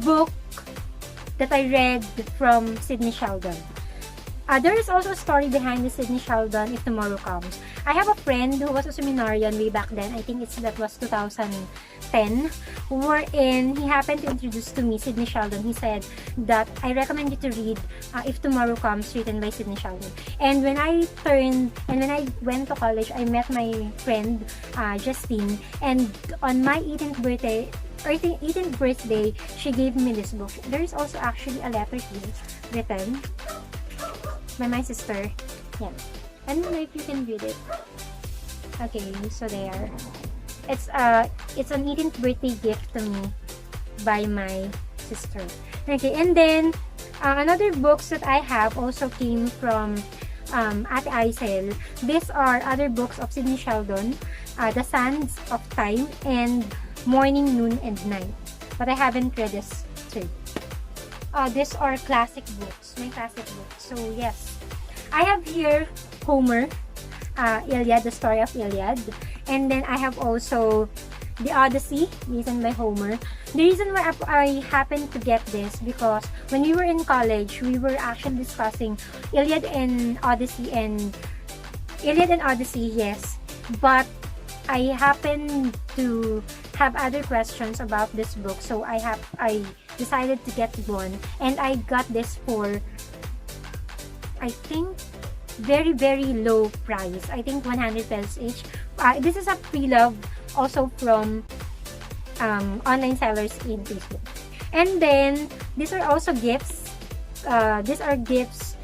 book that I read from Sidney Sheldon. There is also a story behind the Sidney Sheldon, If Tomorrow Comes. I have a friend who was a seminarian way back then. I think that was 2010, wherein he happened to introduce to me Sidney Sheldon. He said that I recommend you to read If Tomorrow Comes, written by Sidney Sheldon. And when I went to college, I met my friend Justine, and on my 18th birthday, she gave me this book. There is also actually a letter here written by my sister. Yeah. I don't know if you can read it. Okay, so there. It's an 18th birthday gift to me by my sister. Okay, and then another books that I have also came from Ate Aisel. These are other books of Sidney Sheldon, The Sands of Time and Morning, Noon, and Night. But I haven't read this too. These are classic books, my classic books. So yes, I have here Homer, Iliad, the story of Iliad, and then I have also the Odyssey, written by Homer. The reason why I happened to get this because when we were in college, we were actually discussing Iliad and Odyssey, yes, but I happened to have other questions about this book, so I decided to get one, and I got this for, I think, very low price. I think 100 pesos each. This is a pre-love also from online sellers in Facebook. And then these are also gifts. These are gifts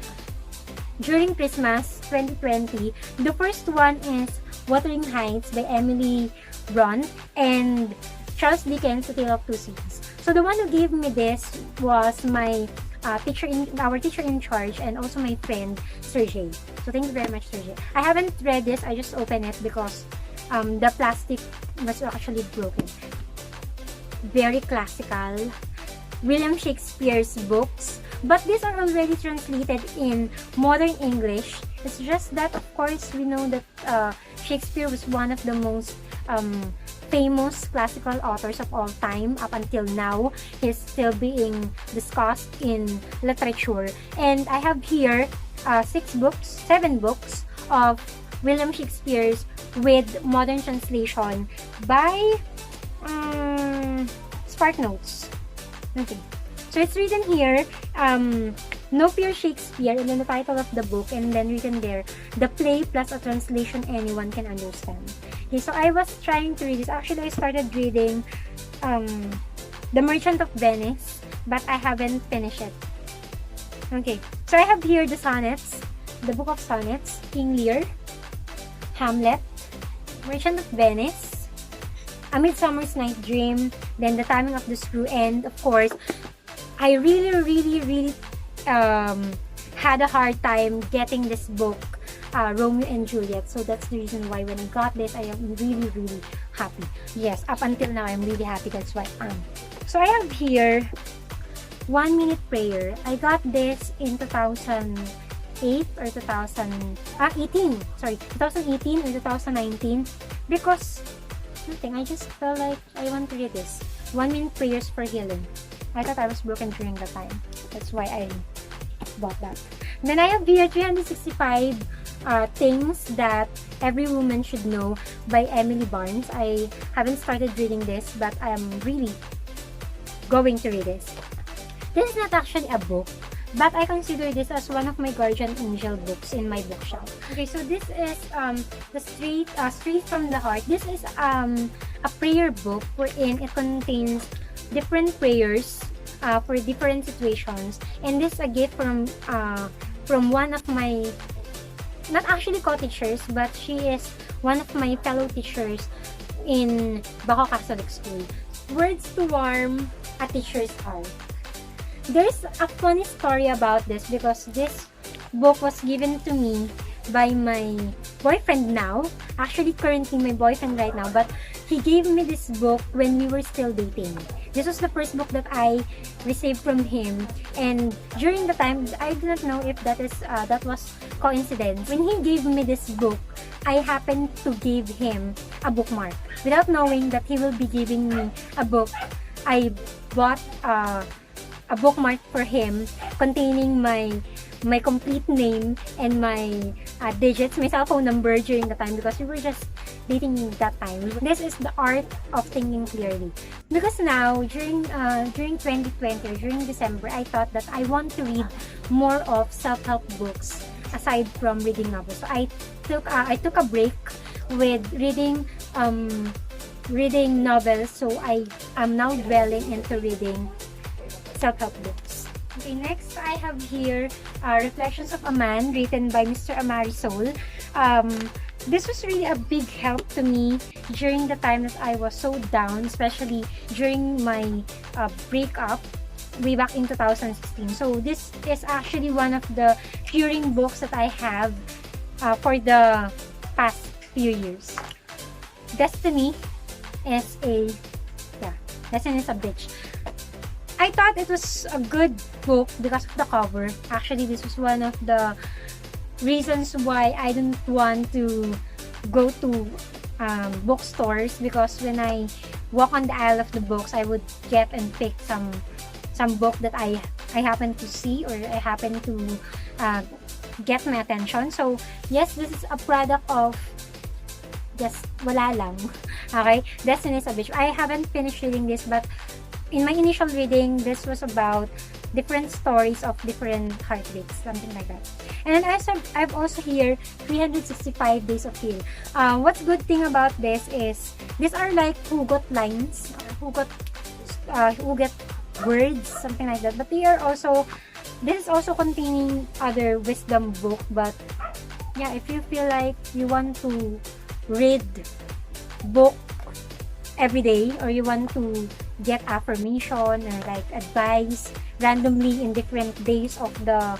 during Christmas 2020. The first one is Wuthering Heights by Emily Bront and Charles Dickens' A Tale of Two Cities. So the one who gave me this was my our teacher in charge, and also my friend Sergey. So thank you very much, Sergey. I haven't read this. I just opened it because the plastic was actually broken. Very classical William Shakespeare's books, but these are already translated in modern English. It's just that, of course, we know that Shakespeare was one of the most famous classical authors of all time. Up until now, he's still being discussed in literature. And I have here 7 books of William Shakespeare's with modern translation by SparkNotes. Okay, so it's written here, No Fear Shakespeare, and then the title of the book, and then written there, the play plus a translation anyone can understand. Okay, so I was trying to read this. Actually, I started reading The Merchant of Venice, but I haven't finished it. Okay, so I have here the sonnets, the Book of Sonnets, King Lear, Hamlet, Merchant of Venice, A Midsummer's Night Dream, then The Timing of the Screw, and of course, I really had a hard time getting this book, Romeo and Juliet. So that's the reason why when I got this, I am really happy. Yes, up until now, I'm really happy. That's why so I have here 1 Minute Prayer. I got this in 2008 or 2018. Sorry, 2018 or 2019 because nothing. I just felt like I want to read this. 1 Minute Prayers for Healing. I thought I was broken during that time. That's why I bought that. Then I have here 365 Things That Every Woman Should Know by Emily Barnes. I haven't started reading this, but I am really going to read this. This is not actually a book, but I consider this as one of my guardian angel books in my bookshelf. Okay, so this is the Straight from the Heart. This is a prayer book wherein it contains different prayers for different situations, and this is a gift from one of my, not actually co-teachers, but she is one of my fellow teachers in Baco Catholic School. Words to Warm a Teacher's Heart. There's a funny story about this because this book was given to me by my boyfriend now. Actually, currently my boyfriend right now, but he gave me this book when we were still dating. This was the first book that I received from him, and during the time, I did not know if that was coincidence. When he gave me this book, I happened to give him a bookmark without knowing that he will be giving me a book I bought a bookmark for him containing my complete name and my digits, my cell phone number during the time, because we were just dating that time. This is the art of thinking clearly. Because now, during 2020 or during December, I thought that I want to read more of self-help books aside from reading novels. So I took a break with reading novels. So I am now dwelling into reading self-help books. Okay, next I have here Reflections of a Man, written by Mr. Amarisol. This was really a big help to me during the time that I was so down, especially during my breakup way back in 2016. So this is actually one of the curing books that I have for the past few years. Destiny is a bitch. I thought it was a good book because of the cover. Actually, this was one of the reasons why I didn't want to go to bookstores, because when I walk on the aisle of the books, I would get and pick some book that I happen to see or I happen to get my attention. So yes, this is a product of just wala lang. Okay, Destiny is a bitch. I haven't finished reading this, but in my initial reading, this was about different stories of different heartbreaks, something like that. And I've also here 365 Days of Heal. What's good thing about this is these are like hugot lines, hugot words, something like that. But they are also, this is also containing other wisdom book. But yeah, if you feel like you want to read book every day, or you want to get affirmation or like advice randomly in different days of the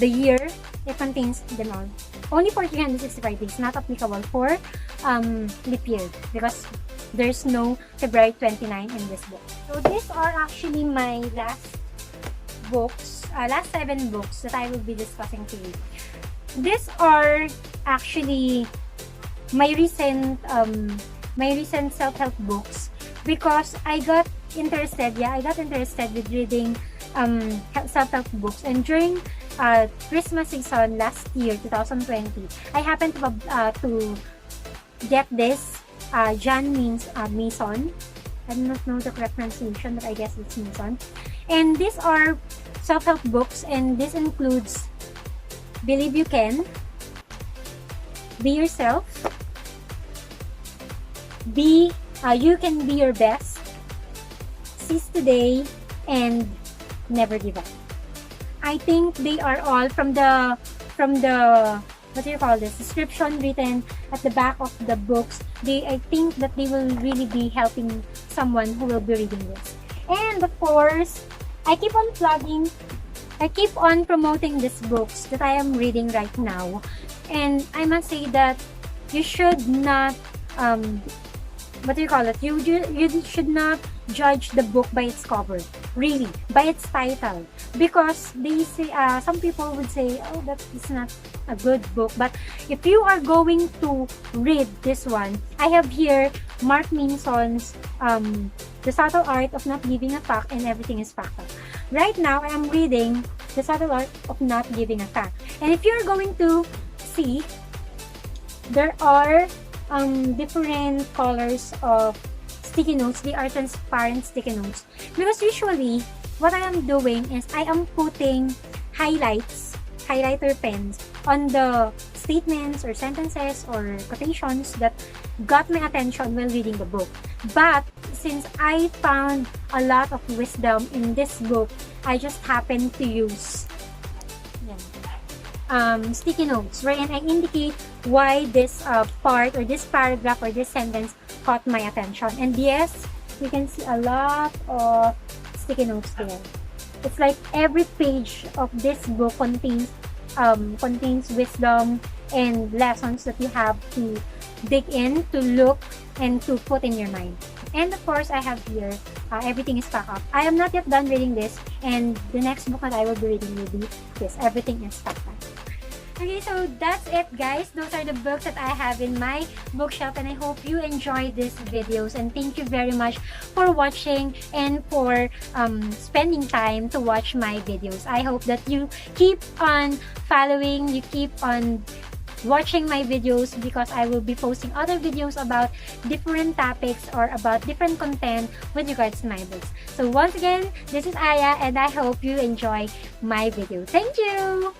year, it contains them all. Only for 365 days, not applicable for leap year, because there's no February 29 in this book. So these are actually my last books, last 7 books that I will be discussing to you. These are actually my recent self-help books, because I got interested with reading self-help books. And during Christmas season last year, 2020, I happened to get this. Jan means Mason. I do not know the correct pronunciation, but I guess it's Mason. And these are self-help books, and this includes Believe You Can, Be Yourself, You Can Be Your Best, Seize Today, and Never Give Up. I think they are all from the what do you call this, description written at the back of the books. I think that they will really be helping someone who will be reading this. And of course, I keep on promoting these books that I am reading right now. And I must say that you should not you should not judge the book by its cover, really, by its title, because they say some people would say, oh, that is not a good book. But if you are going to read this one, I have here Mark Minson's The Subtle Art of Not Giving a Fuck and Everything is Fucked Up. Right now, I am reading The Subtle Art of Not Giving a Fuck. And if you're going to see, there are different colors of sticky notes. They are transparent sticky notes, because usually what I am doing is I am putting highlighter pens on the statements or sentences or quotations that got my attention while reading the book. But since I found a lot of wisdom in this book, I just happened to use sticky notes wherein I indicate why this part or this paragraph or this sentence caught my attention. And yes, you can see a lot of sticky notes there. It's like every page of this book contains wisdom and lessons that you have to dig in, to look, and to put in your mind. And of course, I have here Everything is Fucked Up. I am not yet done reading this, and the next book that I will be reading will be this, Everything is Fucked Up. Okay, so that's it, guys. Those are the books that I have in my bookshelf, and I hope you enjoyed these videos. And thank you very much for watching and for spending time to watch my videos. I hope that you keep on following, you keep on watching my videos, because I will be posting other videos about different topics or about different content with regards to my books. So once again, this is Aya, and I hope you enjoy my video. Thank you!